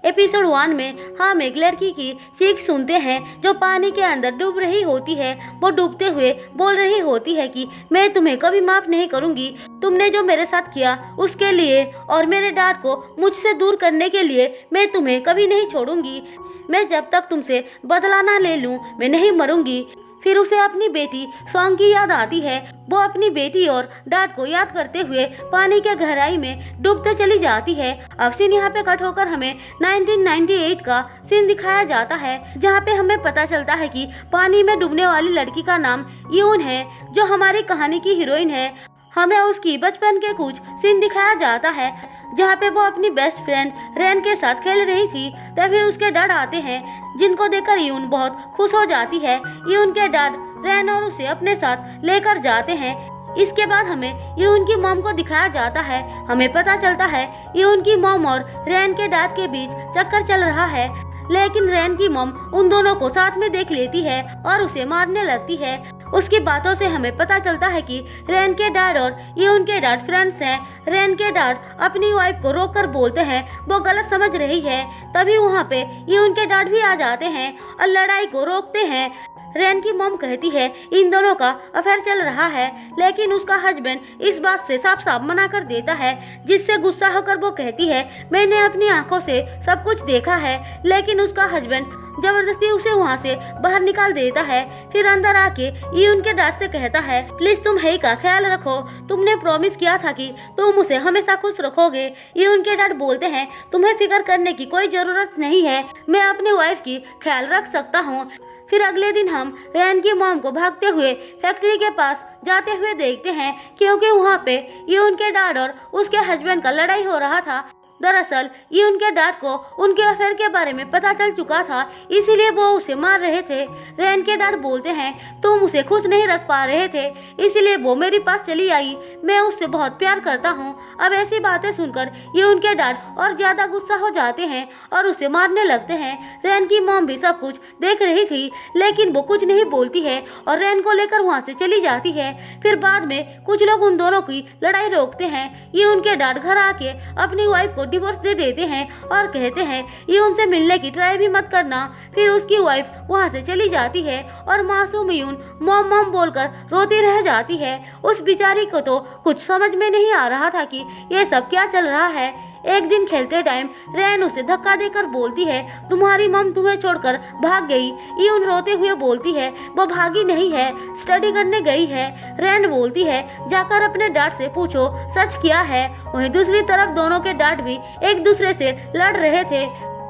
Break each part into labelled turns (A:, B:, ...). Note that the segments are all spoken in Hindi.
A: एपिसोड 1 में हम एक लड़की की चीख सुनते हैं जो पानी के अंदर डूब रही होती है। वो डूबते हुए बोल रही होती है कि मैं तुम्हें कभी माफ नहीं करूंगी, तुमने जो मेरे साथ किया उसके लिए और मेरे डैड को मुझसे दूर करने के लिए मैं तुम्हें कभी नहीं छोड़ूंगी। मैं जब तक तुमसे बदला ना ले लूं मैं नहीं मरूंगी। फिर उसे अपनी बेटी सॉन्ग की याद आती है। वो अपनी बेटी और डैड को याद करते हुए पानी के गहराई में डूबते चली जाती है। अब सीन यहाँ पे कट होकर हमें 1998 का सीन दिखाया जाता है, जहाँ पे हमें पता चलता है कि पानी में डूबने वाली लड़की का नाम यून है, जो हमारी कहानी की हीरोइन है। हमें उसकी बचपन के कुछ सीन दिखाया जाता है, जहाँ पे वो अपनी बेस्ट फ्रेंड रैन के साथ खेल रही थी। तभी उसके डैड आते हैं, जिनको देखकर यून बहुत खुश हो जाती है। यून के डैड रैन और उसे अपने साथ लेकर जाते हैं। इसके बाद हमें यून की मॉम को दिखाया जाता है। हमें पता चलता है यून की मॉम और रैन के डैड के बीच चक्कर चल रहा है, लेकिन रैन की मॉम उन दोनों को साथ में देख लेती है और उसे मारने लगती है। उसकी बातों से हमें पता चलता है कि रैन के डैड और यून के डैड फ्रेंड्स हैं। रैन के डैड अपनी वाइफ को रोककर बोलते हैं वो गलत समझ रही है। तभी वहाँ पे यून के डैड भी आ जाते हैं और लड़ाई को रोकते हैं। रैन की मॉम कहती है इन दोनों का अफेयर चल रहा है, लेकिन उसका हस्बैंड इस बात से साफ साफ मना कर देता है, जिससे गुस्सा होकर वो कहती है मैंने अपनी आंखों से सब कुछ देखा है। लेकिन उसका हस्बैंड जबरदस्ती उसे वहाँ से बाहर निकाल देता है। फिर अंदर आके यून के डैड से कहता है प्लीज तुम हेई का ख्याल रखो, तुमने प्रॉमिस किया था कि तुम उसे हमेशा खुश रखोगे। यून के डैड बोलते हैं तुम्हें फिक्र करने की कोई जरूरत नहीं है, मैं अपनी वाइफ की ख्याल रख सकता हूँ। फिर अगले दिन हम रैन की मॉम को भागते हुए फैक्ट्री के पास जाते हुए देखते हैं, क्योंकि वहाँ पे यून के डैड और उसके हस्बैंड का लड़ाई हो रहा था। दरअसल ये उनके डैड को उनके अफेयर के बारे में पता चल चुका था, इसीलिए वो उसे मार रहे थे। रैन के डैड बोलते हैं तुम उसे खुश नहीं रख पा रहे थे, इसीलिए वो मेरे पास चली आई, मैं उससे बहुत प्यार करता हूँ। अब ऐसी बातें सुनकर ये उनके डैड और ज्यादा गुस्सा हो जाते हैं और उसे मारने लगते हैं। रैन की मॉम भी सब कुछ देख रही थी, लेकिन वो कुछ नहीं बोलती है और रैन को लेकर वहाँ से चली जाती है। फिर बाद में कुछ लोग उन दोनों की लड़ाई रोकते हैं। ये उनके डैड घर आके अपनी वाइफ को डिवोर्स दे देते हैं और कहते हैं ये उनसे मिलने की ट्राई भी मत करना। फिर उसकी वाइफ वहाँ से चली जाती है और मासूम यून मॉम मॉम बोलकर रोती रह जाती है। उस बेचारी को तो कुछ समझ में नहीं आ रहा था कि ये सब क्या चल रहा है। एक दिन खेलते टाइम रैन उसे धक्का देकर बोलती है तुम्हारी मॉम तुम्हें छोड़कर भाग गई। यून रोते हुए बोलती है वो भागी नहीं है, स्टडी करने गई है। रैन बोलती है जाकर अपने डैड से पूछो सच क्या है। वहीं दूसरी तरफ दोनों के डैड भी एक दूसरे से लड़ रहे थे।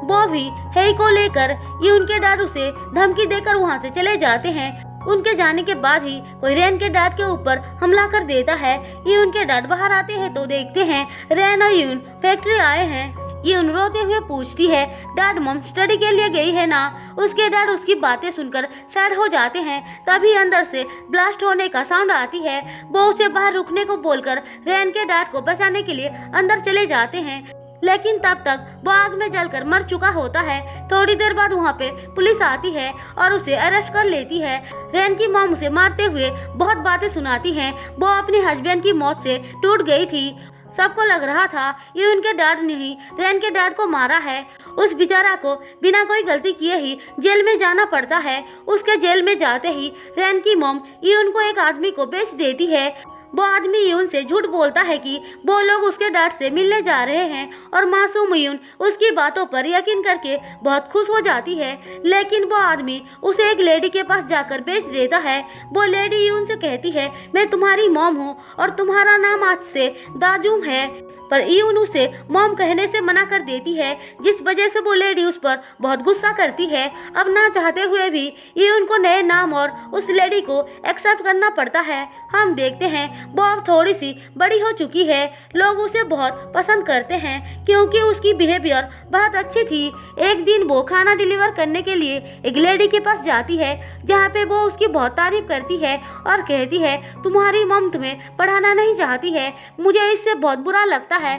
A: वो भी हेई को लेकर ये उनके डैड उसे धमकी देकर वहाँ से चले जाते हैं। उनके जाने के बाद ही कोई रैन के डैड के ऊपर हमला कर देता है। ये उनके डैड बाहर आते हैं तो देखते हैं रैन और यून फैक्ट्री आए हैं। यून रोते हुए पूछती है डैड मॉम स्टडी के लिए गई है ना। उसके डैड उसकी बातें सुनकर सैड हो जाते हैं। तभी अंदर से ब्लास्ट होने का साउंड आती है। वो उसे बाहर रुकने को बोलकर रैन के डैड को बचाने के लिए अंदर चले जाते हैं, लेकिन तब तक वो आग में जलकर मर चुका होता है। थोड़ी देर बाद वहाँ पे पुलिस आती है और उसे अरेस्ट कर लेती है। रैन की मॉम उसे मारते हुए बहुत बातें सुनाती हैं। वो अपने हस्बैंड की मौत से टूट गई थी। सबको लग रहा था ये उनके डैड ने ही रैन के डैड को मारा है। उस बेचारा को बिना कोई गलती किए ही जेल में जाना पड़ता है। उसके जेल में जाते ही रैन की मॉम यून को एक आदमी को बेच देती है। वो आदमी यून से झूठ बोलता है कि वो लोग उसके डैड से मिलने जा रहे हैं और मासूम यून उसकी बातों पर यकीन करके बहुत खुश हो जाती है। लेकिन वो आदमी उसे एक लेडी के पास जाकर बेच देता है। वो लेडी यून से कहती है मैं तुम्हारी मॉम हूँ और तुम्हारा नाम आज से दाजूम है, पर यून उसे मॉम कहने से मना कर देती है, जिस वजह से वो लेडी उस पर बहुत गुस्सा करती है। अब ना चाहते हुए भी यून को नए नाम और उस लेडी को एक्सेप्ट करना पड़ता है। हम देखते हैं वो अब थोड़ी सी बड़ी हो चुकी है। लोग उसे बहुत पसंद करते हैं क्योंकि उसकी बिहेवियर बहुत अच्छी थी। एक दिन वो खाना डिलीवर करने के लिए एक लेडी के पास जाती है, जहाँ पे वो उसकी बहुत तारीफ करती है और कहती है तुम्हारी मॉम तुम्हें पढ़ाना नहीं चाहती है, मुझे इससे बहुत बुरा लगता है।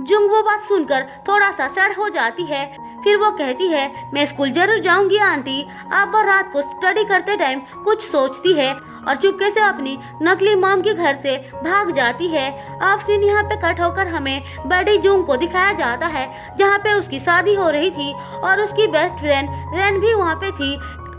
A: जुंग वो बात सुनकर थोड़ा सा सैड हो जाती है। फिर वो कहती है, मैं स्कूल जरूर जाऊंगी आंटी। अब वो रात को स्टडी करते टाइम कुछ सोचती है और चुपके से अपनी नकली मॉम के घर से भाग जाती है। अब सीन यहाँ पे कट होकर हमें बड़ी जूंग को दिखाया जाता है, जहाँ पे उसकी शादी हो रही थी और उसकी बेस्ट फ्रेंड रेन भी वहाँ पे थी।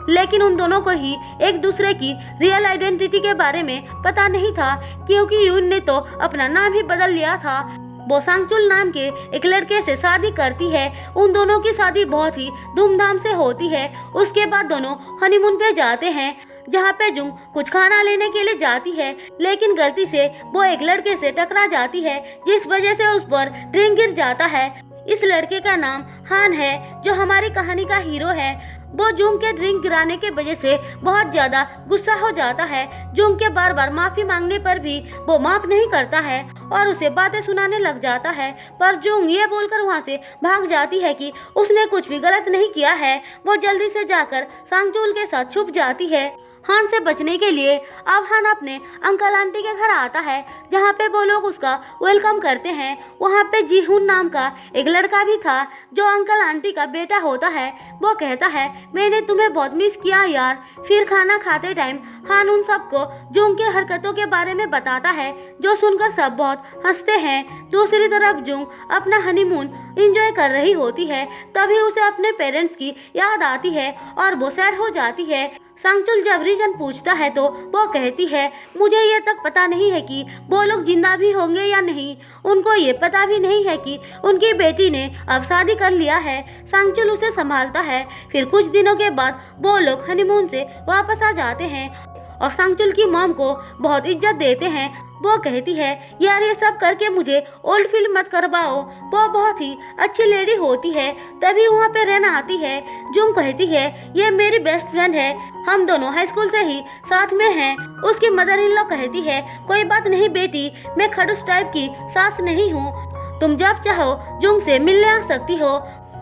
A: लेकिन उन दोनों को ही एक दूसरे की रियल आइडेंटिटी के बारे में पता नहीं था, क्योंकि यून ने तो अपना नाम ही बदल लिया था। वो सांगचुल नाम के एक लड़के से शादी करती है। उन दोनों की शादी बहुत ही धूमधाम से होती है। उसके बाद दोनों हनीमून पे जाते हैं, जहाँ पे जुंग कुछ खाना लेने के लिए जाती है, लेकिन गलती से वो एक लड़के से टकरा जाती है, जिस वजह से उस पर ड्रिंक गिर जाता है। इस लड़के का नाम हान है, जो हमारी कहानी का हीरो है। वो जुंग के ड्रिंक गिराने के वजह से बहुत ज्यादा गुस्सा हो जाता है। जुंग के बार बार माफी मांगने पर भी वो माफ नहीं करता है और उसे बातें सुनाने लग जाता है। पर जुंग ये बोलकर वहाँ से भाग जाती है कि उसने कुछ भी गलत नहीं किया है। वो जल्दी से जाकर सांगचुल के साथ छुप जाती है। हान से बचने के लिए अब हान अपने अंकल आंटी के घर आता है, जहाँ पे वो लोग उसका वेलकम करते हैं। वहाँ पे जीहुन नाम का एक लड़का भी था, जो अंकल आंटी का बेटा होता है। वो कहता है, मैंने तुम्हें बहुत मिस किया यार। फिर खाना खाते टाइम हान उन सबको जुंग के हरकतों के बारे में बताता है, जो सुनकर सब बहुत हंसते हैं। दूसरी तरफ जुंग अपना हनीमून एंजॉय कर रही होती है, तभी उसे अपने पेरेंट्स की याद आती है और वो सैड हो जाती है। सांगचुल जब रीजन पूछता है तो वो कहती है, मुझे ये तक पता नहीं है कि वो लोग जिंदा भी होंगे या नहीं। उनको ये पता भी नहीं है कि उनकी बेटी ने अब शादी कर लिया है। सांगचुल उसे संभालता है। फिर कुछ दिनों के बाद वो लोग हनीमून से वापस आ जाते हैं और सांगचुल की मॉम को बहुत इज्जत देते हैं। वो कहती है, यार ये सब करके मुझे ओल्ड फील मत करवाओ। वो बहुत ही अच्छी लेडी होती है। तभी वहाँ पे रेन आती है। जुंग कहती है, ये मेरी बेस्ट फ्रेंड है, हम दोनों हाई स्कूल से ही साथ में हैं। उसकी मदर इन लॉ कहती है, कोई बात नहीं बेटी, मैं खड़ूस टाइप की सास नहीं हूँ, तुम जब चाहो जुंग से मिलने आ सकती हो।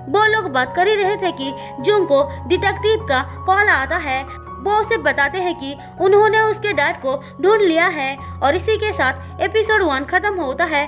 A: वो लोग बात कर ही रहे थे कि जुंग को डिटेक्टिव का कॉल आता है। वो उसे बताते हैं कि उन्होंने उसके डैड को ढूंढ लिया है और इसी के साथ एपिसोड 1 खत्म होता है।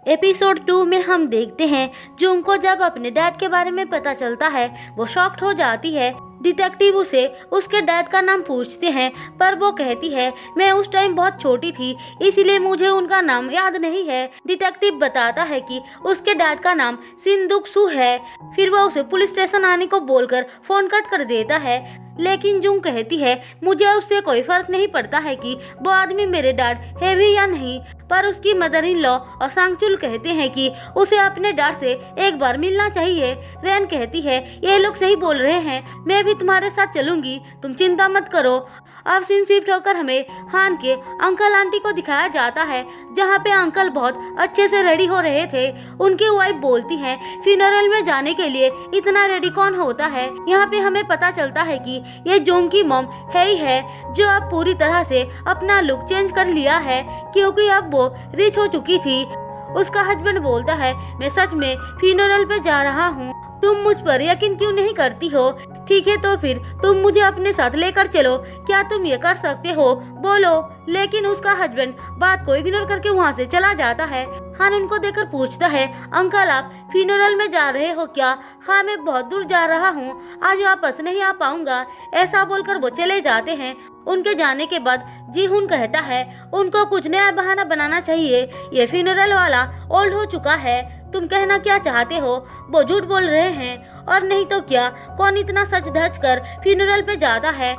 A: एपिसोड 2 में हम देखते हैं जुंग को जब अपने डैड के बारे में पता चलता है, वो शॉक्ड हो जाती है। डिटेक्टिव उसे उसके डैड का नाम पूछते हैं, पर वो कहती है, मैं उस टाइम बहुत छोटी थी, इसीलिए मुझे उनका नाम याद नहीं है। डिटेक्टिव बताता है कि उसके डैड का नाम सिंदुक सू है। फिर वो उसे पुलिस स्टेशन आने को बोलकर फोन कट कर देता है। लेकिन जुंग कहती है, मुझे उससे कोई फर्क नहीं पड़ता है कि वो आदमी मेरे डैड है भी या नहीं। पर उसकी मदर इन लॉ और सांगचुल कहते हैं कि उसे अपने डैड से एक बार मिलना चाहिए। रेन कहती है, ये लोग सही बोल रहे हैं, मैं भी तुम्हारे साथ चलूंगी, तुम चिंता मत करो। अब सीन शिफ्ट होकर हमें हान के अंकल आंटी को दिखाया जाता है, जहाँ पे अंकल बहुत अच्छे से रेडी हो रहे थे। उनकी वाइफ बोलती है, फ्यूनरल में जाने के लिए इतना रेडी कौन होता है। यहाँ पे हमें पता चलता है कि ये जोंग की मॉम है ही है, जो अब पूरी तरह से अपना लुक चेंज कर लिया है, क्योंकि अब वो रिच हो चुकी थी। उसका हस्बैंड बोलता है, मैं सच में फ्यूनरल पे जा रहा हूँ, तुम मुझ पर यकीन क्यों नहीं करती हो? ठीक है तो फिर तुम मुझे अपने साथ लेकर चलो, क्या तुम ये कर सकते हो? बोलो। लेकिन उसका हस्बैंड बात को इग्नोर करके वहाँ से चला जाता है। हान उनको देखकर पूछता है, अंकल आप फ्यूनरल में जा रहे हो क्या? हाँ मैं बहुत दूर जा रहा हूँ, आज वापस नहीं आ पाऊंगा। ऐसा बोलकर वो चले जाते हैं। उनके जाने के बाद जीहुन कहता है, उनको कुछ नया बहाना बनाना चाहिए, ये फ्यूनरल वाला ओल्ड हो चुका है। तुम कहना क्या चाहते हो? वो झूठ बोल रहे हैं, और नहीं तो क्या, कौन इतना सच धज कर फ्यूनरल पे जाता है?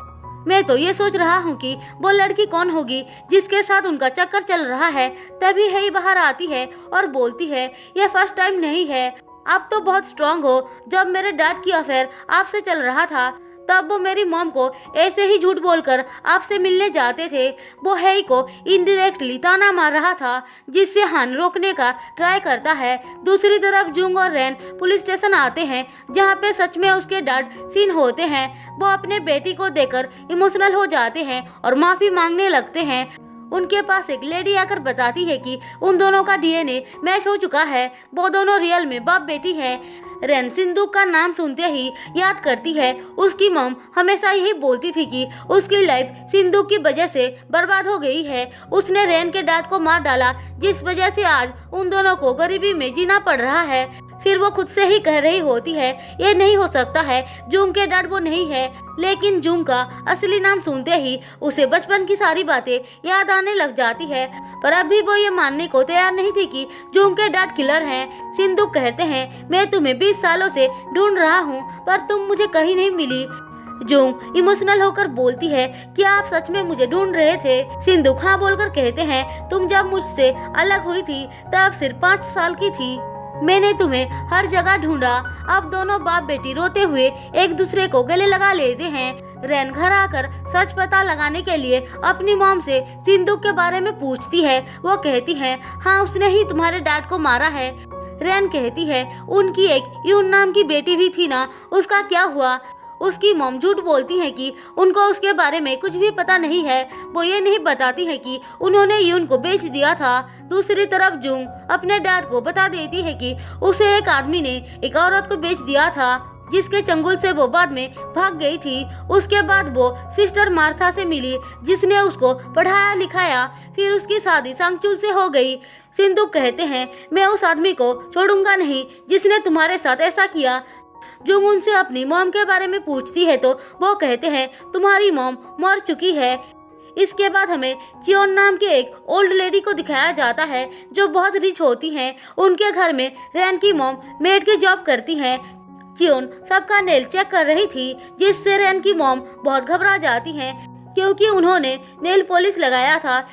A: मैं तो ये सोच रहा हूँ कि वो लड़की कौन होगी जिसके साथ उनका चक्कर चल रहा है। तभी हेई बाहर आती है और बोलती है, यह फर्स्ट टाइम नहीं है, आप तो बहुत स्ट्रांग हो। जब मेरे डैड की अफेयर आपसे चल रहा था, तब वो मेरी मॉम को ऐसे ही झूठ बोलकर आपसे मिलने जाते थे। वो हेई को इनडायरेक्टली ताना मार रहा था, जिससे हान रोकने का ट्राई करता है। दूसरी तरफ जुंग और रेन पुलिस स्टेशन आते हैं, जहाँ पे सच में उसके डैड सीन होते हैं। वो अपने बेटी को देखकर इमोशनल हो जाते हैं और माफी मांगने लगते हैं। उनके पास एक लेडी आकर बताती है कि उन दोनों का डीएनए मैच हो चुका है, वो दोनों रियल में बाप बेटी है। रेन सिंदूक का नाम सुनते ही याद करती है, उसकी मॉम हमेशा यही बोलती थी कि उसकी लाइफ सिंदूक की वजह से बर्बाद हो गई है। उसने रेन के डैड को मार डाला, जिस वजह से आज उन दोनों को गरीबी में जीना पड़ रहा है। फिर वो खुद से ही कह रही होती है ये नहीं हो सकता है, जूंग के डैड वो नहीं है। लेकिन जूंग का असली नाम सुनते ही उसे बचपन की सारी बातें याद आने लग जाती है, पर अभी वो ये मानने को तैयार नहीं थी कि जूंग के डैड किलर हैं। सिंदूक कहते हैं मैं तुम्हें 20 सालों से ढूंढ रहा हूँ पर तुम मुझे कहीं नहीं मिली। जूंग इमोशनल होकर बोलती है क्या आप सच में मुझे ढूंढ रहे थे? सिंदूक हाँ बोलकर कहते हैं तुम जब मुझसे अलग हुई थी तब सिर्फ 5 साल की थी। मैंने तुम्हें हर जगह ढूंढा। अब दोनों बाप बेटी रोते हुए एक दूसरे को गले लगा लेते हैं। रैन घर आकर सच पता लगाने के लिए अपनी मॉम से सिंदूक के बारे में पूछती है। वो कहती है हाँ उसने ही तुम्हारे डैड को मारा है। रैन कहती है उनकी एक यून नाम की बेटी भी थी ना, उसका क्या हुआ? उसकी मॉम झूठ बोलती है कि उनको उसके बारे में कुछ भी पता नहीं है। वो ये नहीं बताती है कि उन्होंने यून को बेच दिया था। दूसरी तरफ जूंग अपने डैड को बता देती है कि उसे एक आदमी ने एक औरत को बेच दिया था जिसके चंगुल से वो बाद में भाग गई थी। उसके बाद वो सिस्टर मार्था से मिली जिसने उसको पढ़ाया लिखाया। फिर उसकी शादी सांगचुल से हो गई। सिंदूक कहते हैं मैं उस आदमी को छोड़ूंगा नहीं जिसने तुम्हारे साथ ऐसा किया। जूंग उनसे अपनी मॉम के बारे में पूछती है तो वो कहते हैं तुम्हारी मॉम मर चुकी है। इसके बाद हमें चियोन नाम के एक ओल्ड लेडी को दिखाया जाता है जो बहुत रिच होती हैं। उनके घर में रैन की मॉम मेड की जॉब करती हैं। चियोन सबका नेल चेक कर रही थी जिससे रैन की मॉम बहुत घबरा जाती हैं क्योंकि उन्होंने नेल पॉलिश लगाया था,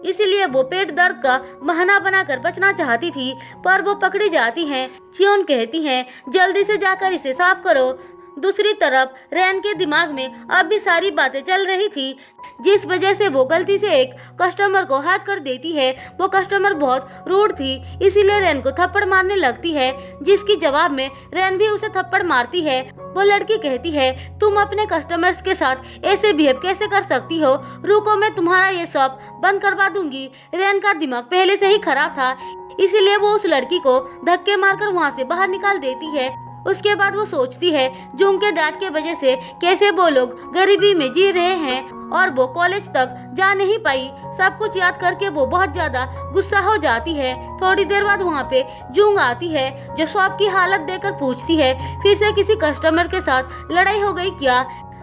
A: इसलिए वो पेट दर्द का बहाना बनाकर बचना चाहती थी पर वो पकड़ी जाती हैं। चियोन कहती हैं जल्दी से जाकर इसे साफ करो। दूसरी तरफ रैन के दिमाग में अब भी सारी बातें चल रही थी जिस वजह से वो गलती से एक कस्टमर को हर्ट कर देती है। वो कस्टमर बहुत रूड थी इसीलिए रैन को थप्पड़ मारने लगती है जिसकी जवाब में रैन भी उसे थप्पड़ मारती है। वो लड़की कहती है तुम अपने कस्टमर्स के साथ ऐसे बिहेव कैसे कर सकती हो? रुको मैं तुम्हारा ये शॉप बंद करवा दूंगी। रैन का दिमाग पहले से ही खराब था इसीलिए वो उस लड़की को धक्के मारकर वहाँ से बाहर निकाल देती है। उसके बाद वो सोचती है जूंग के डैड के वजह से कैसे वो लोग गरीबी में जी रहे हैं और वो कॉलेज तक जा नहीं पाई। सब कुछ याद करके वो बहुत ज्यादा गुस्सा हो जाती है। थोड़ी देर बाद वहाँ पे जूंग आती है जो शॉप की हालत देखकर पूछती है फिर से किसी कस्टमर के साथ लड़ाई हो गई क्या?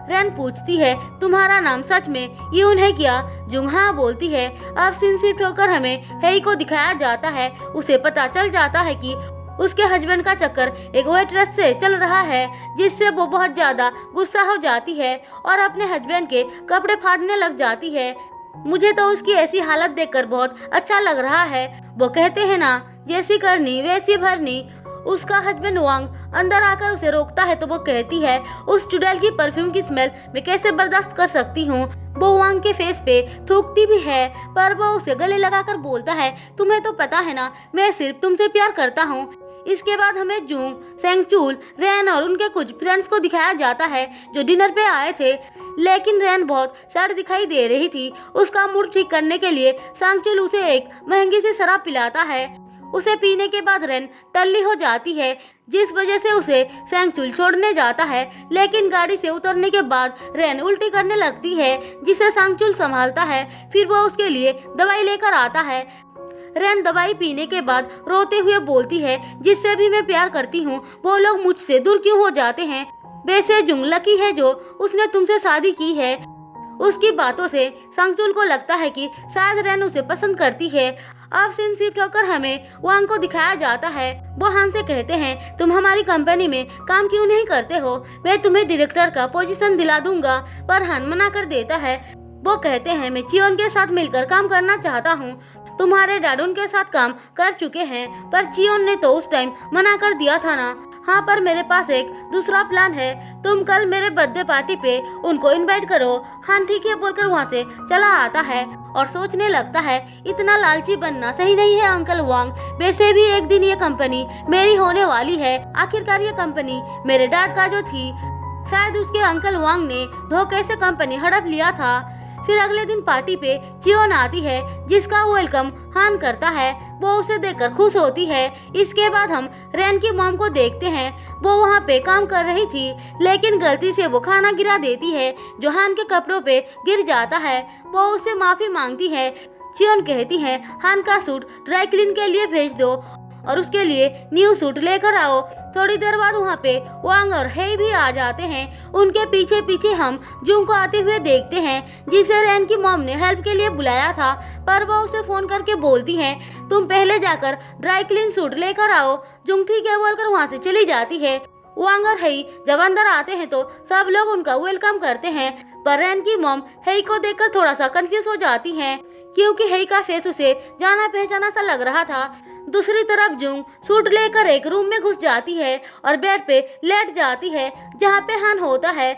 A: रैन पूछती है तुम्हारा नाम सच में यून है क्या? जूंग हाँ बोलती है। अब सीन शिफ्ट होकर हमें हेई को दिखाया जाता है। उसे पता चल जाता है कि उसके हस्बैंड का चक्कर एक वेट्रेस से चल रहा है जिससे वो बहुत ज्यादा गुस्सा हो जाती है और अपने हस्बैंड के कपड़े फाड़ने लग जाती है। मुझे तो उसकी ऐसी हालत देखकर बहुत अच्छा लग रहा है। वो कहते हैं ना जैसी करनी वैसी भरनी। उसका हस्बैंड वांग अंदर आकर उसे रोकता है तो वो कहती है उस चुड़ैल की परफ्यूम की स्मेल मैं कैसे बर्दाश्त कर सकती हूँ। वो वांग के फेस पे थूकती भी है पर वो उसे गले लगाकर बोलता है तुम्हें तो पता है ना मैं सिर्फ तुमसे प्यार करता हूँ। इसके बाद हमें जूंग, सेंगचुल, रैन और उनके कुछ फ्रेंड्स को दिखाया जाता है जो डिनर पे आए थे। लेकिन रैन बहुत सैड दिखाई दे रही थी। उसका मूड ठीक करने के लिए सांगचुल उसे एक महंगी सी शराब पिलाता है। उसे पीने के बाद रैन टल्ली हो जाती है जिस वजह से उसे सांगचुल छोड़ने जाता है। लेकिन गाड़ी से उतरने के बाद रैन उल्टी करने लगती है जिसे सांगचुल संभालता है। फिर वो उसके लिए दवाई लेकर आता है। रैन दवाई पीने के बाद रोते हुए बोलती है जिससे भी मैं प्यार करती हूँ वो लोग मुझसे दूर क्यों हो जाते हैं? वैसे जूंग लकी है जो उसने तुमसे शादी की है। उसकी बातों से सांगचुल को लगता है कि शायद रैन उसे पसंद करती है। अब सीन शिफ्ट होकर हमें वांग को दिखाया जाता है। वो हान से कहते हैं तुम हमारी कंपनी में काम क्यों नहीं करते हो? मैं तुम्हें डायरेक्टर का पोजीशन दिला दूंगा। पर हान मना कर देता है। वो कहते हैं मैं चियोन के साथ मिलकर काम करना चाहता हूँ। तुम्हारे डैड उनके साथ काम कर चुके हैं पर चियोन ने तो उस टाइम मना कर दिया था ना। हाँ पर मेरे पास एक दूसरा प्लान है। तुम कल मेरे बर्थडे पार्टी पे उनको इनवाइट करो। हाँ ठीक है बोलकर वहाँ से चला आता है और सोचने लगता है इतना लालची बनना सही नहीं है अंकल वांग। वैसे भी एक दिन ये कंपनी मेरी होने वाली है। आखिरकार ये कंपनी मेरे डैड का जो थी शायद उसके अंकल वांग ने धोखे से कंपनी हड़प लिया था। फिर अगले दिन पार्टी पे चियोन आती है जिसका वेलकम हान करता है। वो उसे देखकर खुश होती है। इसके बाद हम रैन की मॉम को देखते हैं। वो वहाँ पे काम कर रही थी लेकिन गलती से वो खाना गिरा देती है जो हान के कपड़ों पे गिर जाता है। वो उससे माफी मांगती है। चियोन कहती है हान का सूट ड्राई क्लीन के लिए भेज दो और उसके लिए न्यू सूट लेकर आओ। थोड़ी देर बाद वहाँ पे वांग और हे भी आ जाते हैं। उनके पीछे पीछे हम जुंग को आते हुए देखते हैं, जिसे रैन की मॉम ने हेल्प के लिए बुलाया था, पर वो उसे फोन करके बोलती है तुम पहले जाकर ड्राई क्लीन सूट लेकर आओ। जुंग ठीक है बोलकर वहाँ से चली जाती है। वांग और हेई जब अंदर आते हैं तो सब लोग उनका वेलकम करते हैं, पर रैन की मॉम हेई को देखकर थोड़ा सा कंफ्यूज हो जाती है, क्योंकि हेई का फेस उसे जाना पहचाना सा लग रहा था। दूसरी तरफ जुंग सूट लेकर एक रूम में घुस जाती है और बेड पे लेट जाती है, जहाँ पे हान होता है।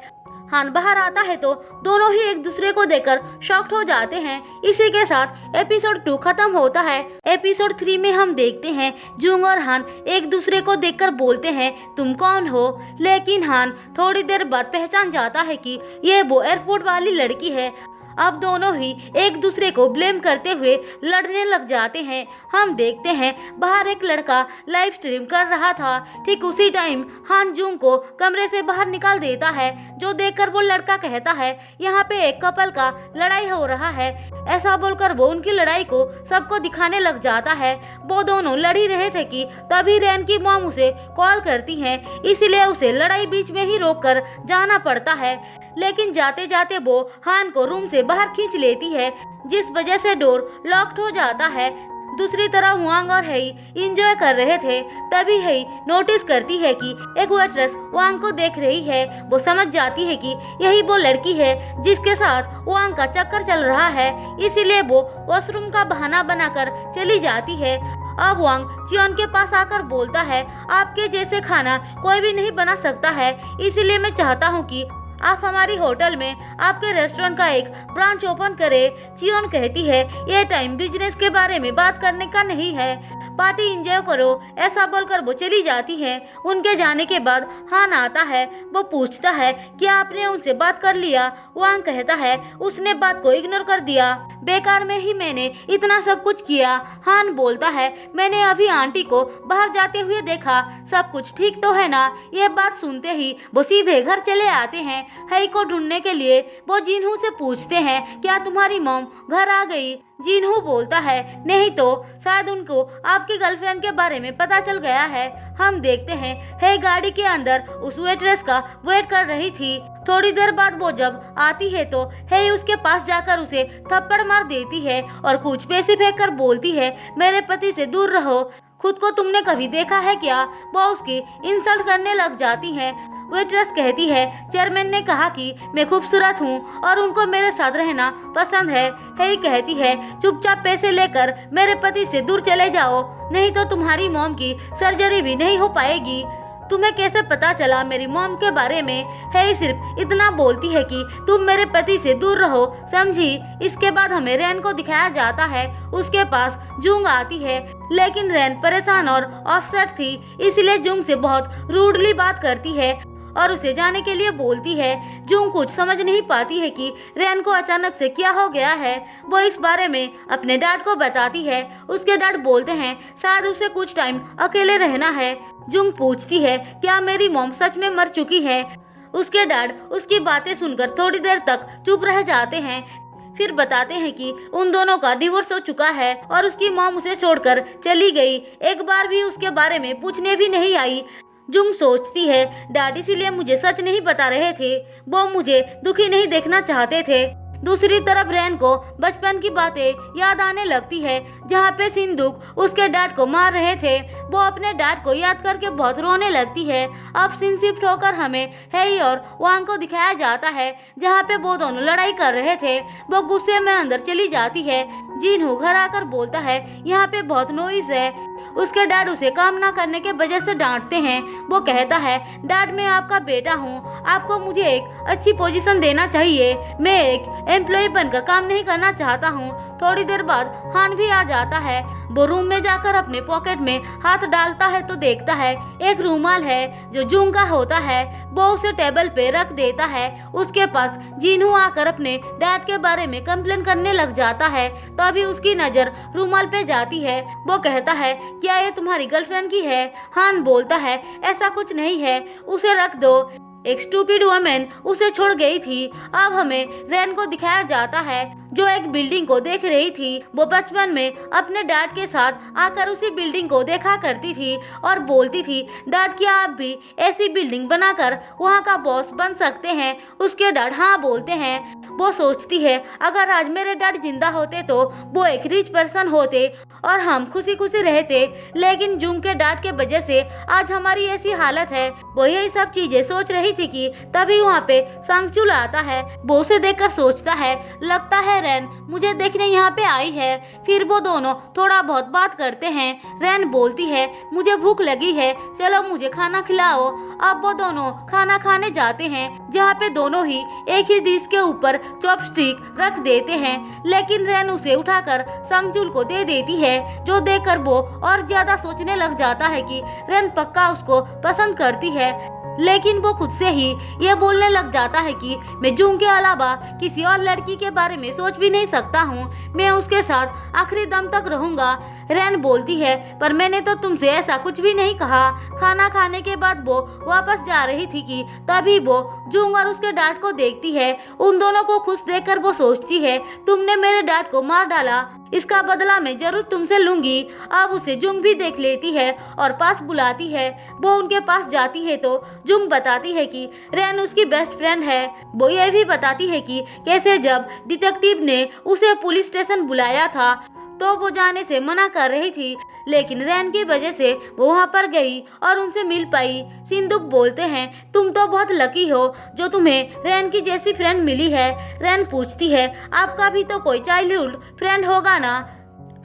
A: हान बाहर आता है तो दोनों ही एक दूसरे को देखकर शॉक्ड हो जाते हैं। इसी के साथ एपिसोड 2 खत्म होता है। एपिसोड 3 में हम देखते हैं जुंग और हान एक दूसरे को देखकर बोलते हैं तुम कौन हो, लेकिन हान थोड़ी देर बाद पहचान जाता है कि ये वो एयरपोर्ट वाली लड़की है। अब दोनों ही एक दूसरे को ब्लेम करते हुए लड़ने लग जाते हैं। हम देखते हैं बाहर एक लड़का लाइव स्ट्रीम कर रहा था। ठीक उसी टाइम हान जुंग को कमरे से बाहर निकाल देता है, जो देखकर वो लड़का कहता है यहाँ पे एक कपल का लड़ाई हो रहा है। ऐसा बोलकर वो उनकी लड़ाई को सबको दिखाने लग जाता है। वो दोनों लड़ ही रहे थे कि तभी रैन की मॉम उसे कॉल करती है, इसलिए उसे लड़ाई बीच में ही रोककर जाना पड़ता है। लेकिन जाते जाते वो हान को रूम से बाहर खींच लेती है, जिस वजह से डोर लॉक्ड हो जाता है। दूसरी तरफ वांग और हेई एंजॉय कर रहे थे, तभी हेई नोटिस करती है कि एक वेट्रेस वांग को देख रही है। वो समझ जाती है कि यही वो लड़की है जिसके साथ वांग का चक्कर चल रहा है, इसीलिए वो वॉशरूम का बहाना बनाकर चली जाती है। अब वांग चियोन के पास आकर बोलता है आपके जैसे खाना कोई भी नहीं बना सकता है, इसीलिए मैं चाहता हूँ कि आप हमारी होटल में आपके रेस्टोरेंट का एक ब्रांच ओपन करें। चियोन कहती है ये टाइम बिजनेस के बारे में बात करने का नहीं है, पार्टी एंजॉय करो। ऐसा बोलकर वो चली जाती है। उनके जाने के बाद हान आता है। वो पूछता है क्या आपने उनसे बात कर लिया। वांग कहता है उसने बात को इग्नोर कर दिया, बेकार में ही मैंने इतना सब कुछ किया। हान बोलता है मैंने अभी आंटी को बाहर जाते हुए देखा, सब कुछ ठीक तो है ना। ये बात सुनते ही वो सीधे घर चले आते हैं। हेई को ढूंढने के लिए वो जिनहू से पूछते हैं क्या तुम्हारी मॉम घर आ गई। जिनहू बोलता है नहीं तो शायद उनको आपकी गर्लफ्रेंड के बारे में पता चल गया है। हम देखते हैं हेई गाड़ी के अंदर उस वेट्रेस का वेट कर रही थी। थोड़ी देर बाद वो जब आती है तो हेई उसके पास जाकर उसे थप्पड़ मार देती है और कुछ पैसे फेंक कर बोलती है मेरे पति से दूर रहो, खुद को तुमने कभी देखा है क्या। वो उसकी इंसल्ट करने लग जाती है। वेट्रेस कहती है चेयरमैन ने कहा कि मैं खूबसूरत हूँ और उनको मेरे साथ रहना पसंद है। हेई कहती है चुपचाप पैसे लेकर मेरे पति से दूर चले जाओ, नहीं तो तुम्हारी मॉम की सर्जरी भी नहीं हो पाएगी। तुम्हें कैसे पता चला मेरी मॉम के बारे में। हेई सिर्फ इतना बोलती है कि तुम मेरे पति से दूर रहो, समझी। इसके बाद हमें रैन को दिखाया जाता है। उसके पास जुंग आती है, लेकिन रैन परेशान और ऑफसेट थी, इसलिए जुंग से बहुत रूडली बात करती है और उसे जाने के लिए बोलती है। जुंग कुछ समझ नहीं पाती है कि रैन को अचानक से क्या हो गया है। वो इस बारे में अपने डैड को बताती है। उसके डैड बोलते हैं शायद उसे कुछ टाइम अकेले रहना है। जुंग पूछती है क्या मेरी मॉम सच में मर चुकी है। उसके डैड उसकी बातें सुनकर थोड़ी देर तक चुप रह जाते हैं, फिर बताते हैं कि उन दोनों का डिवोर्स हो चुका है और उसकी मॉम उसे छोड़कर चली गई, एक बार भी उसके बारे में पूछने भी नहीं आई। जुंग सोचती है डैडी इसीलिए मुझे सच नहीं बता रहे थे, वो मुझे दुखी नहीं देखना चाहते थे। दूसरी तरफ रैन को बचपन की बातें याद आने लगती है, जहाँ पे सिंदूक उसके डैड को मार रहे थे। वो अपने डैड को याद करके बहुत रोने लगती है। अब सीन शिफ्ट होकर हमें हेई और वांग को दिखाया जाता है, जहाँ पे वो दोनों लड़ाई कर रहे थे। वो गुस्से में अंदर चली जाती है। जिनहू घर आकर बोलता है यहाँ पे बहुत नॉइज है। उसके डैड उसे काम ना करने के वजह से डांटते हैं। वो कहता है डैड मैं आपका बेटा हूँ, आपको मुझे एक अच्छी पोजीशन देना चाहिए, मैं एक एम्प्लॉय बनकर काम नहीं करना चाहता हूँ। थोड़ी देर बाद हान भी आ जाता है। वो रूम में जाकर अपने पॉकेट में हाथ डालता है तो देखता है एक रूमाल है जो जुंग का होता है। वो उसे टेबल पे रख देता है। उसके पास जिनहू आकर अपने डैड के बारे में कंप्लेन करने लग जाता है। तभी उसकी नजर रूमाल पे जाती है। वो कहता है क्या ये तुम्हारी गर्लफ्रेंड की है। हान बोलता है ऐसा कुछ नहीं है, उसे रख दो, एक स्टूपिड वुमन उसे छोड़ गई थी। अब हमें रैन को दिखाया जाता है जो एक बिल्डिंग को देख रही थी। वो बचपन में अपने डैड के साथ आकर उसी बिल्डिंग को देखा करती थी और बोलती थी, डैड क्या आप भी ऐसी बिल्डिंग बनाकर वहाँ का बॉस बन सकते हैं? उसके डैड हाँ बोलते हैं। वो सोचती है अगर आज मेरे डैड जिंदा होते तो वो एक रिच पर्सन होते और हम खुशी खुशी रहते, लेकिन जूंग के डैड के वजह से आज हमारी ऐसी हालत है। वो यही सब चीजें सोच रही थी कि तभी वहाँ पे सांगचुल आता है। वो उसे देखकर सोचता है, लगता है रैन मुझे देखने यहाँ पे आई है। फिर वो दोनों थोड़ा बहुत बात करते हैं। रैन बोलती है, मुझे भूख लगी है, चलो मुझे खाना खिलाओ। अब वो दोनों खाना खाने जाते हैं, जहाँ पे दोनों ही एक ही डिश के ऊपर चॉपस्टिक रख देते हैं, लेकिन रैन उसे उठाकर सांगचुल को दे देती है, जो देखकर वो और ज्यादा सोचने लग जाता है कि रैन पक्का उसको पसंद करती है। लेकिन वो खुद से ही ये बोलने लग जाता है कि मैं जूंग के अलावा किसी और लड़की के बारे में सोच भी नहीं सकता हूँ, मैं उसके साथ आखिरी दम तक रहूंगा। रैन बोलती है, पर मैंने तो तुमसे ऐसा कुछ भी नहीं कहा। खाना खाने के बाद वो वापस जा रही थी कि तभी वो जूंग और उसके डैड को देखती है। उन दोनों को खुश देखकर वो सोचती है, तुमने मेरे डैड को मार डाला, इसका बदला मैं जरूर तुमसे लूंगी। अब उसे जूंग भी देख लेती है और पास बुलाती है। वो उनके पास जाती है तो जूंग बताती है कि रैन उसकी बेस्ट फ्रेंड है। वो ये भी बताती है कि कैसे जब डिटेक्टिव ने उसे पुलिस स्टेशन बुलाया था तो वो जाने से मना कर रही थी, लेकिन रैन की वजह से वो वहाँ पर गई और उनसे मिल पाई। सिंदूक बोलते हैं, तुम तो बहुत लकी हो जो तुम्हें रैन की जैसी फ्रेंड मिली है। रैन पूछती है, आपका भी तो कोई चाइल्डहुड फ्रेंड होगा ना?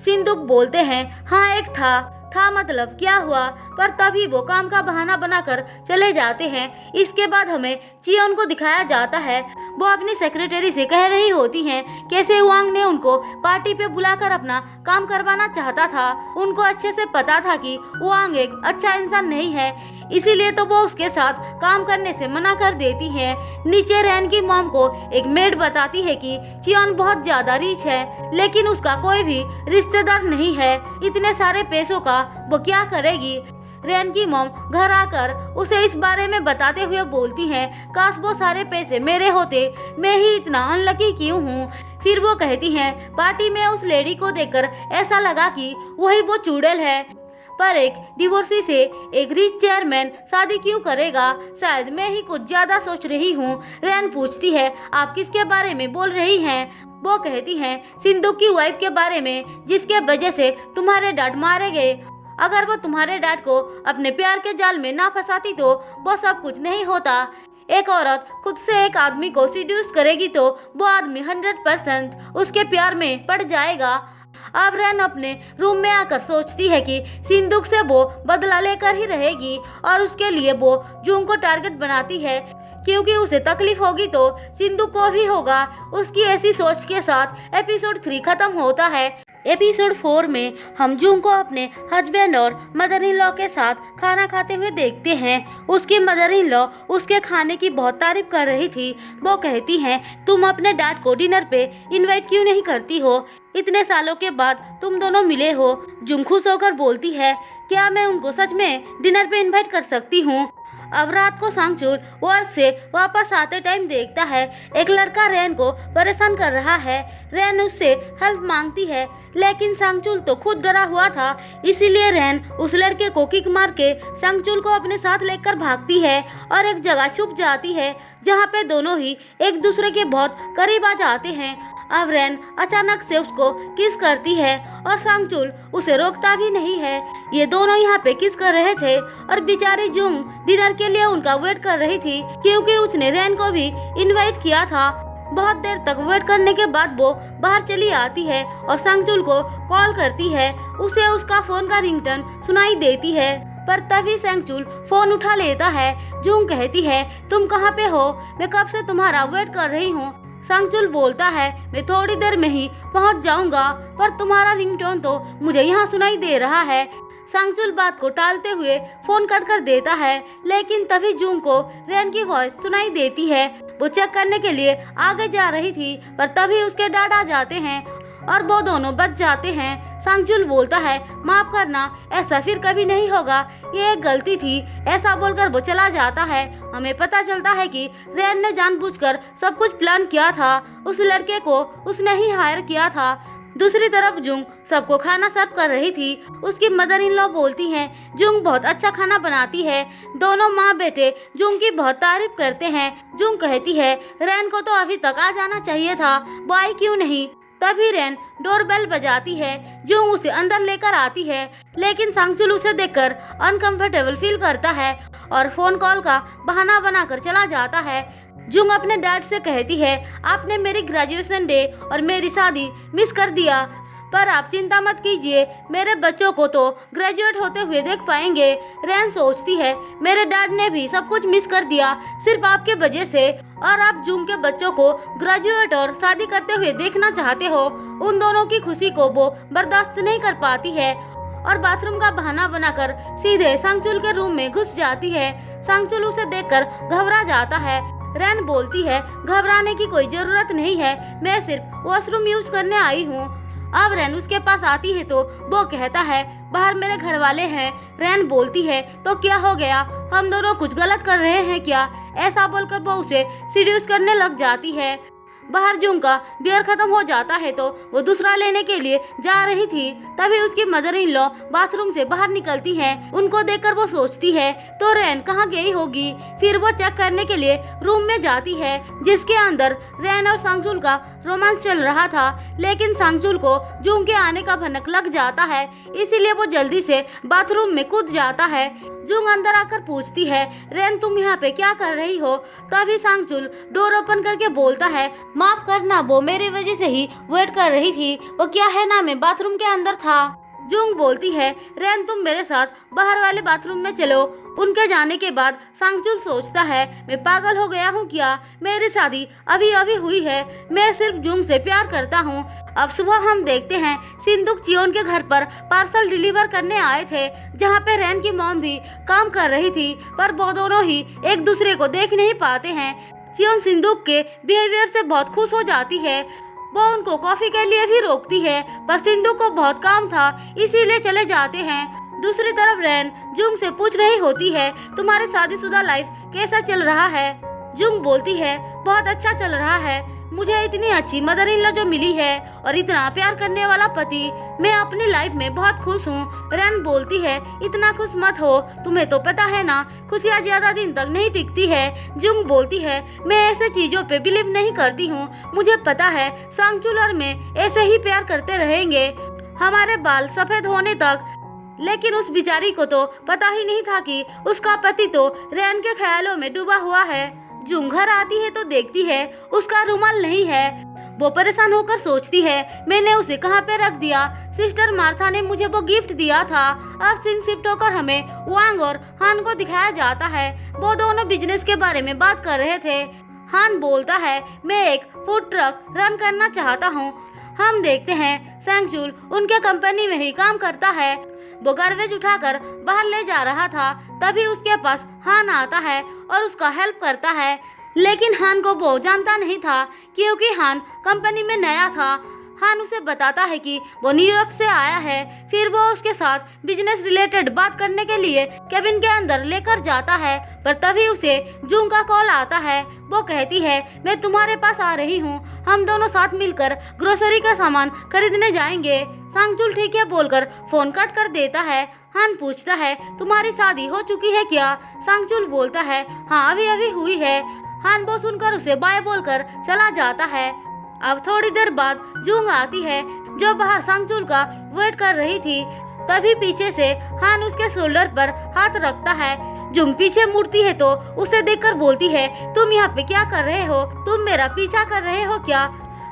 A: सिंदूक बोलते हैं, हाँ एक था मतलब क्या हुआ? पर तभी वो काम का बहाना बनाकर चले जाते हैं। इसके बाद हमें चियोन को दिखाया जाता है। वो अपनी सेक्रेटरी से कह रही होती हैं कैसे वांग ने उनको पार्टी पे बुलाकर अपना काम करवाना चाहता था। उनको अच्छे से पता था कि वांग एक अच्छा इंसान नहीं है, इसीलिए तो वो उसके साथ काम करने से मना कर देती है। नीचे रैन की मॉम को एक मेड बताती है कि चियोन बहुत ज्यादा रिच है, लेकिन उसका कोई भी रिश्तेदार नहीं है। इतने सारे पैसों का वो क्या करेगी? रैन की मॉम घर आकर उसे इस बारे में बताते हुए बोलती हैं, काश वो सारे पैसे मेरे होते, मैं ही इतना अनलकी क्यों हूँ। फिर वो कहती हैं, पार्टी में उस लेडी को देखकर ऐसा लगा कि वही वो चुड़ैल है, पर एक डिवोर्सी से एक रिच चेयरमैन शादी क्यों करेगा? शायद मैं ही कुछ ज्यादा सोच रही हूँ। रैन पूछती है, आप किसके बारे में बोल रही हैं? वो कहती हैं, सिंदूक की वाइफ के बारे में, जिसके वजह से तुम्हारे डैड मारे गए। अगर वो तुम्हारे डैड को अपने प्यार के जाल में ना फंसाती तो वो सब कुछ नहीं होता। एक औरत खुद से एक आदमी को सीड्यूस करेगी तो वो आदमी 100% उसके प्यार में पड़ जाएगा। अब रैन अपने रूम में आकर सोचती है कि सिंदूक से वो बदला लेकर ही रहेगी और उसके लिए वो जूंग को टारगेट बनाती है, क्योंकि उसे तकलीफ होगी तो सिंदूक को भी होगा। उसकी ऐसी सोच के साथ एपिसोड 3 खत्म होता है। एपिसोड 4 में हम जूंग को अपने हस्बैंड और मदर इन लॉ के साथ खाना खाते हुए देखते हैं। उसकी मदर इन लॉ उसके खाने की बहुत तारीफ कर रही थी। वो कहती हैं, तुम अपने डैड को डिनर पे इनवाइट क्यों नहीं करती हो? इतने सालों के बाद तुम दोनों मिले हो। जूंग खुश होकर बोलती है, क्या मैं उनको सच में डिनर पे इन्वाइट कर सकती हूँ? अब रात को सांगचुल वर्क से वापस आते टाइम देखता है एक लड़का रैन को परेशान कर रहा है। रैन उससे हेल्प मांगती है, लेकिन सांगचुल तो खुद डरा हुआ था, इसीलिए रैन उस लड़के को किक मार के सांगचुल को अपने साथ लेकर भागती है और एक जगह छुप जाती है जहाँ पे दोनों ही एक दूसरे के बहुत करीब आ जाते हैं। अब रैन अचानक से उसको किस करती है और सांगचुल उसे रोकता भी नहीं है। ये दोनों यहाँ पे किस कर रहे थे और बेचारी जूंग डिनर के लिए उनका वेट कर रही थी, क्योंकि उसने रैन को भी इनवाइट किया था। बहुत देर तक वेट करने के बाद वो बाहर चली आती है और सांगचुल को कॉल करती है। उसे उसका फोन का रिंगटोन सुनाई देती है, पर तभी सांगचुल फोन उठा लेता है। जूंग कहती है, तुम कहाँ पे हो? मैं कब से तुम्हारा वेट कर रही हूँ। सांगचुल बोलता है, मैं थोड़ी देर में ही पहुँच जाऊंगा, पर तुम्हारा रिंगटोन तो मुझे यहाँ सुनाई दे रहा है। सांगचुल बात को टालते हुए फोन कट कर देता है, लेकिन तभी जूंग को रैन की वॉइस सुनाई देती है। वो चेक करने के लिए आगे जा रही थी, पर तभी उसके डैड आ जाते हैं और वो दोनों बच जाते हैं। सांगचुल बोलता है, माफ करना, ऐसा फिर कभी नहीं होगा, ये एक गलती थी। ऐसा बोलकर वो चला जाता है। हमें पता चलता है कि रैन ने जानबूझकर सब कुछ प्लान किया था। उस लड़के को उसने ही हायर किया था। दूसरी तरफ जुंग सबको खाना सर्व कर रही थी। उसकी मदर इन लॉ बोलती हैं, जुंग बहुत अच्छा खाना बनाती है। दोनों माँ बेटे जुंग की बहुत तारीफ करते हैं। जुंग कहती है, रैन को तो अभी तक आ जाना चाहिए था, वो आई क्यों नहीं। तभी रैन डोरबेल बजाती है। जुंग उसे अंदर लेकर आती है, लेकिन सांगचुल उसे देखकर अनकंफर्टेबल फील करता है और फोन कॉल का बहाना बनाकर चला जाता है। जुंग अपने डैड से कहती है, आपने मेरी ग्रेजुएशन डे और मेरी शादी मिस कर दिया, पर आप चिंता मत कीजिए, मेरे बच्चों को तो ग्रेजुएट होते हुए देख पाएंगे। रैन सोचती है, मेरे डैड ने भी सब कुछ मिस कर दिया सिर्फ आपके वजह से, और आप जुंग के बच्चों को ग्रेजुएट और शादी करते हुए देखना चाहते हो। उन दोनों की खुशी को वो बर्दाश्त नहीं कर पाती है और बाथरूम का बहाना बनाकर सीधे सांगचुल के रूम में घुस जाती है। सांगचुल उसे देखकर घबरा जाता है। रैन बोलती है, घबराने की कोई जरूरत नहीं है, मैं सिर्फ वॉशरूम यूज करने आई हूँ। अब रैन उसके पास आती है तो वो कहता है, बाहर मेरे घर वाले हैं। रैन बोलती है, तो क्या हो गया, हम दोनों कुछ गलत कर रहे हैं क्या। ऐसा बोलकर वो उसे सीड्यूस करने लग जाती है। बाहर जुंग का बियर खत्म हो जाता है तो वो दूसरा लेने के लिए जा रही थी। तभी उसकी मदर इन लॉ बाथरूम से बाहर निकलती हैं। उनको देखकर वो सोचती है, तो रैन कहाँ गई होगी। फिर वो चेक करने के लिए रूम में जाती है, जिसके अंदर रैन और सांगचुल का रोमांस चल रहा था। लेकिन सांगचुल को जुंग के आने का भनक लग जाता है, इसीलिए वो जल्दी से बाथरूम में कूद जाता है। जुंग अंदर आकर पूछती है, रैन तुम यहाँ पे क्या कर रही हो। तभी सांगचुल डोर ओपन करके बोलता है, माफ करना, वो मेरी वजह से ही वेट कर रही थी, वो क्या है ना, मैं बाथरूम के अंदर था। जुंग बोलती है, रैन तुम मेरे साथ बाहर वाले बाथरूम में चलो। उनके जाने के बाद सांगचुल सोचता है, मैं पागल हो गया हूँ क्या, मेरी शादी अभी अभी हुई है, मैं सिर्फ जुंग से प्यार करता हूँ। अब सुबह हम देखते हैं सिंदुक चियोन के घर पर पार्सल डिलीवर करने आए थे, जहाँ पे रैन की मॉम भी काम कर रही थी, पर वो दोनों ही एक दूसरे को देख नहीं पाते हैं। चियोन सिंदुक के बिहेवियर से बहुत खुश हो जाती है। वो उनको कॉफी के लिए भी रोकती है, पर सिंधु को बहुत काम था इसीलिए चले जाते हैं। दूसरी तरफ रैन जुंग से पूछ रही होती है, तुम्हारी शादीशुदा लाइफ कैसा चल रहा है। जुंग बोलती है, बहुत अच्छा चल रहा है, मुझे इतनी अच्छी मदर इन लॉ जो मिली है और इतना प्यार करने वाला पति, मैं अपनी लाइफ में बहुत खुश हूँ। रैन बोलती है, इतना खुश मत हो, तुम्हें तो पता है ना, खुशियाँ ज्यादा दिन तक नहीं टिकती है। जुंग बोलती है, मैं ऐसे चीजों पे बिलीव नहीं करती हूँ, मुझे पता है सांगचुल और मैं ऐसे ही प्यार करते रहेंगे, हमारे बाल सफेद होने तक। लेकिन उस बिचारी को तो पता ही नहीं था कि उसका पति तो रैन के ख्यालों में डूबा हुआ है। जुंग घर आती है तो देखती है उसका रुमाल नहीं है। वो परेशान होकर सोचती है, मैंने उसे कहाँ पे रख दिया, सिस्टर मार्था ने मुझे वो गिफ्ट दिया था। अब सीन शिफ्ट होकर हमें वांग और हान को दिखाया जाता है। वो दोनों बिजनेस के बारे में बात कर रहे थे। हान बोलता है, मैं एक फूड ट्रक रन करना चाहता हूँ। हम देखते हैं सांगचुल उनके कंपनी में ही काम करता है। वो गार्बेज उठाकर बाहर ले जा रहा था, तभी उसके पास हान आता है और उसका हेल्प करता है। लेकिन हान को वो जानता नहीं था, क्योंकि हान कंपनी में नया था। हान उसे बताता है कि वो न्यूयॉर्क से आया है। फिर वो उसके साथ बिजनेस रिलेटेड बात करने के लिए केबिन के अंदर लेकर जाता है, पर तभी उसे जुंग का कॉल आता है। वो कहती है, मैं तुम्हारे पास आ रही हूँ, हम दोनों साथ मिलकर ग्रोसरी का सामान खरीदने जाएंगे। सांगचुल ठीक है बोलकर फोन कट कर देता है। हान पूछता है, तुम्हारी शादी हो चुकी है क्या। सांगचुल बोलता है, हाँ अभी अभी हुई है। हान वो सुनकर उसे बाय बोलकर चला जाता है। अब थोड़ी देर बाद जुंग आती है, जो बाहर सांगचुल का वेट कर रही थी। तभी पीछे से हान उसके शोल्डर पर हाथ रखता है। जुंग पीछे मुड़ती है तो उसे देखकर बोलती है, तुम यहाँ पे क्या कर रहे हो, तुम मेरा पीछा कर रहे हो क्या।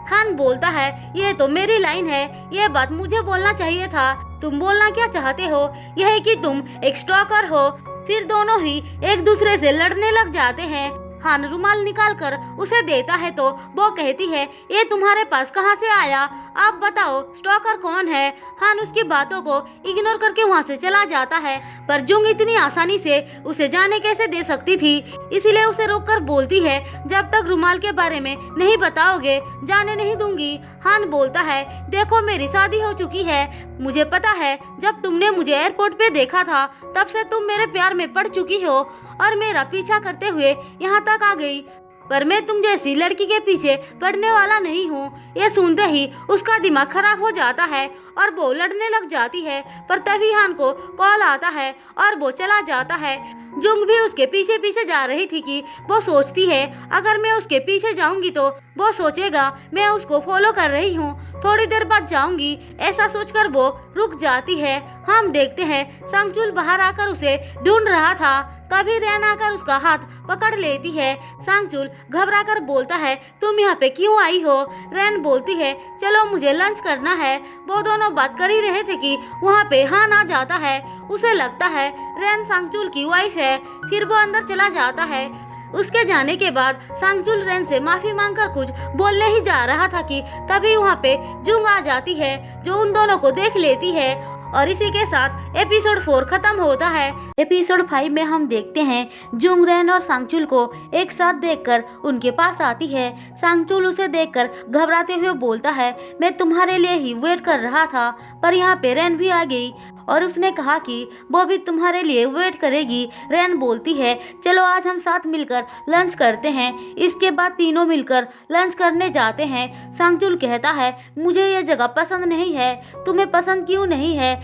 A: हान बोलता है, ये तो मेरी लाइन है, ये बात मुझे बोलना चाहिए था। तुम बोलना क्या चाहते हो, यह है कि तुम एक स्टॉकर हो। फिर दोनों ही एक दूसरे से लड़ने लग जाते हैं। हान रुमाल निकाल कर उसे देता है तो वो कहती है, ये तुम्हारे पास कहाँ से आया? आप बताओ स्टॉकर कौन है? हान उसकी बातों को इग्नोर करके वहाँ से चला जाता है, पर जुंग इतनी आसानी से उसे जाने कैसे दे सकती थी, इसीलिए उसे रोककर बोलती है, जब तक रुमाल के बारे में नहीं बताओगे जाने नहीं दूंगी। हान बोलता है, देखो मेरी शादी हो चुकी है, मुझे पता है जब तुमने मुझे एयरपोर्ट पे देखा था तब से तुम मेरे प्यार में पड़ चुकी हो और मेरा पीछा करते हुए यहाँ तक आ गई, पर मैं तुम जैसी लड़की के पीछे पड़ने वाला नहीं हूँ। ये सुनते ही उसका दिमाग खराब हो जाता है और वो लड़ने लग जाती है, पर तभी हान को कॉल आता है और वो चला जाता है। जुंग भी उसके पीछे पीछे जा रही थी कि वो सोचती है अगर मैं उसके पीछे जाऊंगी तो वो सोचेगा मैं उसको फॉलो कर रही हूँ, थोड़ी देर बाद जाऊंगी, ऐसा सोचकर वो रुक जाती है। हम देखते हैं सांगचुल बाहर आकर उसे ढूंढ रहा था, तभी रैन आकर उसका हाथ पकड़ लेती है। सांगचुल घबरा कर बोलता है, तुम यहाँ पे क्यों आई हो? रैन बोलती है, चलो मुझे लंच करना है। वो दोनों बात कर ही रहे थे कि वहाँ पे हान आ जाता है। उसे लगता है रैन सांगचुल की वाइफ है, फिर वो अंदर चला जाता है। उसके जाने के बाद सांगचुल रैन से माफी मांगकर कुछ बोलने ही जा रहा था कि तभी वहाँ पे जुंग आ जाती है, जो उन दोनों को देख लेती है और इसी के साथ एपिसोड 4 खत्म होता है। एपिसोड 5 में हम देखते हैं जुंग रैन और सांगचुल को एक साथ देखकर उनके पास आती है। सांगचुल उसे देखकर घबराते हुए बोलता है, मैं तुम्हारे लिए ही वेट कर रहा था, पर यहाँ पे रैन भी आ गई और उसने कहा कि वो भी तुम्हारे लिए वेट करेगी। रैन बोलती है, चलो आज हम साथ मिलकर लंच करते हैं। इसके बाद तीनों मिलकर लंच करने जाते हैं। सांगचुल कहता है, मुझे ये जगह पसंद नहीं है, तुम्हें पसंद क्यों नहीं है?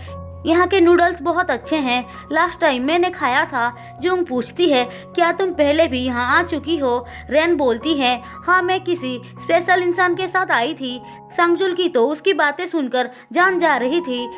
A: यहाँ के नूडल्स बहुत अच्छे हैं, लास्ट टाइम मैंने खाया था। जुंग पूछती है, क्या तुम पहले भी यहाँ आ चुकी हो? रैन बोलती है, हाँ मैं किसी स्पेशल इंसान के साथ आई थी। सांगचुल की तो उसकी बातें सुनकर जान जा रही थी।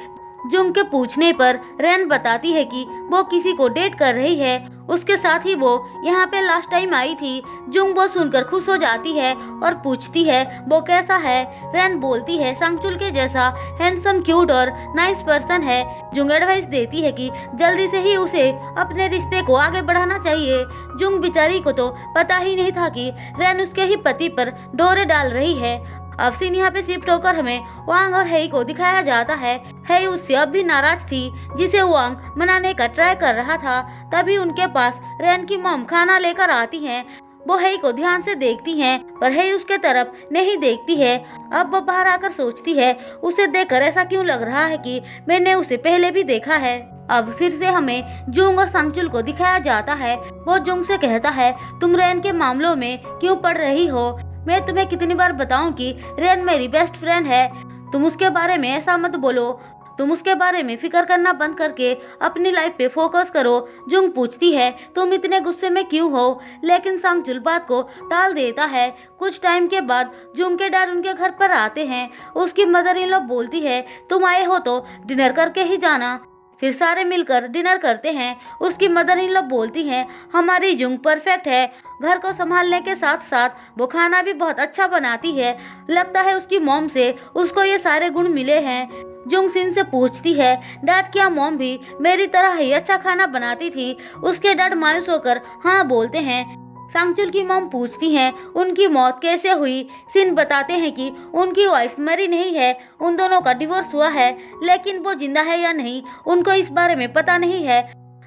A: जुंग के पूछने पर रैन बताती है कि वो किसी को डेट कर रही है, उसके साथ ही वो यहाँ पे लास्ट टाइम आई थी। जुंग वो सुनकर खुश हो जाती है और पूछती है वो कैसा है। रैन बोलती है सांगचुल के जैसा हैंडसम, क्यूट और नाइस पर्सन है। जुंग एडवाइस देती है कि जल्दी से ही उसे अपने रिश्ते को आगे बढ़ाना चाहिए। जुंग बेचारी को तो पता ही नहीं था कि रैन उसके ही पति पर डोरे डाल रही है। अब सीन यहाँ पे शिफ्ट होकर हमें वांग और हेई को दिखाया जाता है। हेई उससे अब भी नाराज थी, जिसे वांग मनाने का ट्राई कर रहा था। तभी उनके पास रैन की मॉम खाना लेकर आती हैं। वो हेई को ध्यान से देखती हैं, पर हेई उसके तरफ नहीं देखती है। अब वो बाहर आकर सोचती है, उसे देखकर ऐसा क्यों लग रहा है कि मैंने उसे पहले भी देखा है। अब फिर से हमें जुंग और सांगचुल को दिखाया जाता है। वो जुंग से कहता है, तुम रैन के मामलों में क्यों पड़ रही हो? मैं तुम्हें कितनी बार बताऊं कि रैन मेरी बेस्ट फ्रेंड है, तुम उसके बारे में ऐसा मत बोलो। तुम उसके बारे में फिक्र करना बंद करके अपनी लाइफ पे फोकस करो। जुंग पूछती है, तुम इतने गुस्से में क्यों हो? लेकिन सांगचुल बात को टाल देता है। कुछ टाइम के बाद जुंग के डैड उनके घर पर आते हैं। उसकी मदर इन लॉ बोलती है, तुम आए हो तो डिनर करके ही जाना। फिर सारे मिलकर डिनर करते हैं। उसकी मदर इन लॉ बोलती हैं, हमारी जुंग परफेक्ट है, घर को संभालने के साथ साथ वो खाना भी बहुत अच्छा बनाती है। लगता है उसकी मॉम से उसको ये सारे गुण मिले हैं। जुंग सिन से पूछती है, डैड क्या मॉम भी मेरी तरह ही अच्छा खाना बनाती थी? उसके डैड मायूस होकर हाँ बोलते हैं। सांगचुल की मॉम पूछती हैं, उनकी मौत कैसे हुई? सिन बताते हैं कि उनकी वाइफ मरी नहीं है, उन दोनों का डिवोर्स हुआ है, लेकिन वो जिंदा है या नहीं उनको इस बारे में पता नहीं है।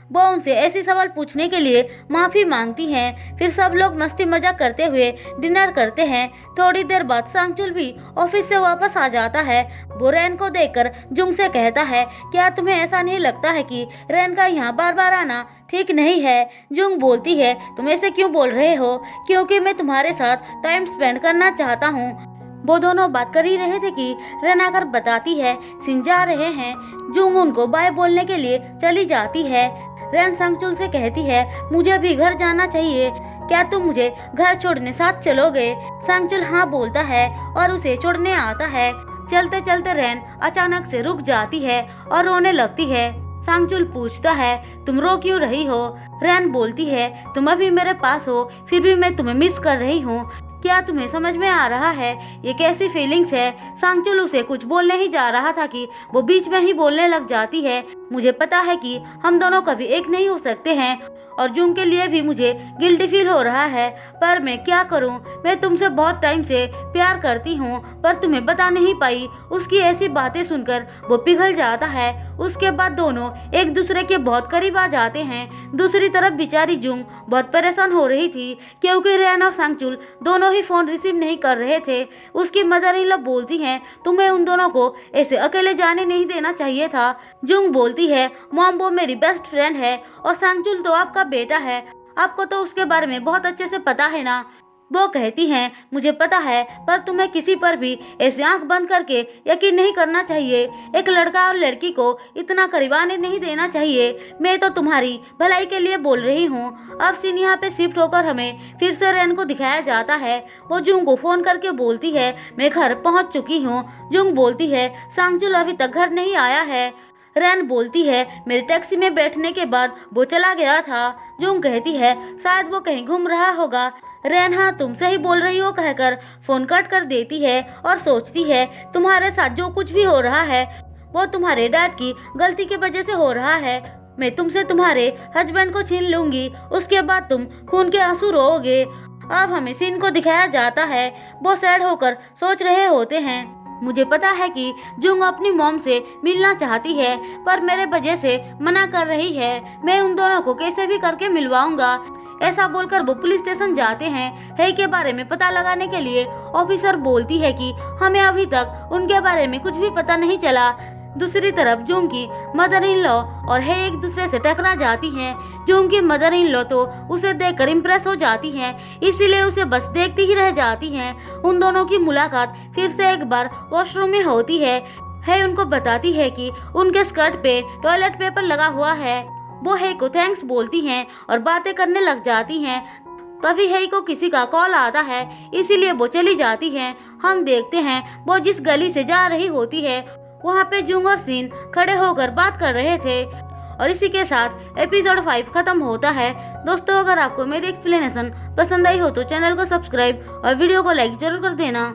A: वो उनसे ऐसे सवाल पूछने के लिए माफी मांगती हैं। फिर सब लोग मस्ती मजाक करते हुए डिनर करते हैं। थोड़ी देर बाद सांगचुल भी ऑफिस से वापस आ जाता है। वो रैन को देखकर जुंग से कहता है, क्या तुम्हें ऐसा नहीं लगता है कि रैन का यहाँ बार बार आना ठीक नहीं है? जुंग बोलती है, तुम ऐसे क्यों बोल रहे हो? क्योंकि मैं तुम्हारे साथ टाइम स्पेंड करना चाहता हूँ। वो दोनों बात कर ही रहे थे कि रैन आकर बताती है सिन जा रहे हैं। जुंग उनको बाय बोलने के लिए चली जाती है। रैन सांगचुल से कहती है, मुझे भी घर जाना चाहिए, क्या तुम मुझे घर छोड़ने साथ चलोगे? सांगचुल हाँ बोलता है और उसे छोड़ने आता है। चलते चलते रैन अचानक से रुक जाती है और रोने लगती है। सांगचुल पूछता है, तुम रो क्यों रही हो? रैन बोलती है, तुम अभी मेरे पास हो, फिर भी मैं तुम्हें मिस कर रही हूँ। क्या तुम्हें समझ में आ रहा है ये कैसी फीलिंग्स है? सांगचुल उसे कुछ बोलने ही जा रहा था कि वो बीच में ही बोलने लग जाती है, मुझे पता है कि हम दोनों कभी एक नहीं हो सकते हैं और जूंग के लिए भी मुझे गिल्टी फील हो रहा है, पर मैं क्या करूं? मैं तुमसे बहुत टाइम से प्यार करती हूं, पर तुम्हें बता नहीं पाई। उसकी ऐसी बातें सुनकर वो पिघल जाता है। उसके बाद दोनों एक दूसरे के बहुत करीब आ जाते हैं। दूसरी तरफ बेचारी जूंग बहुत परेशान हो रही थी, क्योंकि रैन और सांगचुल दोनों ही फोन रिसीव नहीं कर रहे थे। उसकी मदर इन लॉ बोलती हैं, तुम्हें उन दोनों को ऐसे अकेले जाने नहीं देना चाहिए था। जूंग बोलती है, मॉम वो मेरी बेस्ट फ्रेंड है और सांगचुल तो आपका बेटा है, आपको तो उसके बारे में बहुत अच्छे से पता है ना। वो कहती हैं, मुझे पता है, पर तुम्हें किसी पर भी ऐसे आंख बंद करके यकीन नहीं करना चाहिए। एक लड़का और लड़की को इतना करीब आने नहीं देना चाहिए। मैं तो तुम्हारी भलाई के लिए बोल रही हूँ। अब सीन यहाँ पे शिफ्ट होकर हमें फिर से रैन को दिखाया जाता है। वो जूंग को फोन करके बोलती है, मैं घर पहुँच चुकी हूँ। जूंग बोलती है, सांगचुल अभी तक घर नहीं आया है। रैन बोलती है, मेरी टैक्सी में बैठने के बाद वो चला गया था। जूंग कहती है, शायद वो कहीं घूम रहा होगा। रैन, हाँ तुम सही बोल रही हो कहकर फोन कट कर देती है और सोचती है, तुम्हारे साथ जो कुछ भी हो रहा है वो तुम्हारे डैड की गलती की वजह से हो रहा है। मैं तुमसे तुम्हारे हस्बैंड को छीन लूंगी, उसके बाद तुम खून के आंसू रोओगे। अब हमें सीन को दिखाया जाता है। वो सैड होकर सोच रहे होते हैं, मुझे पता है कि जूंग अपनी मॉम से मिलना चाहती है, पर मेरे वजह से मना कर रही है। मैं उन दोनों को कैसे भी करके मिलवाऊंगा। ऐसा बोलकर वो पुलिस स्टेशन जाते हैं। हे के बारे में पता लगाने के लिए ऑफिसर बोलती है कि हमें अभी तक उनके बारे में कुछ भी पता नहीं चला। दूसरी तरफ जूंग की मदर इन लॉ और हे एक दूसरे से टकरा जाती हैं। जूंग की मदर इन लॉ तो उसे देखकर इम्प्रेस हो जाती हैं, इसीलिए उसे बस देखती ही रह जाती हैं। उन दोनों की मुलाकात फिर से एक बार वॉशरूम में होती है। हे उनको बताती है कि उनके स्कर्ट पे टॉयलेट पेपर लगा हुआ है। वो हे को थैंक्स बोलती हैं और बातें करने लग जाती हैं। तभी हे को किसी का कॉल आता है, इसीलिए वो चली जाती हैं। हम देखते हैं वो जिस गली से जा रही होती है वहाँ पे जूंग और सीन खड़े होकर बात कर रहे थे। और इसी के साथ एपिसोड 5 खत्म होता है। दोस्तों, अगर आपको मेरी एक्सप्लेनेशन पसंद आई हो तो चैनल को सब्सक्राइब और वीडियो को लाइक जरूर कर देना।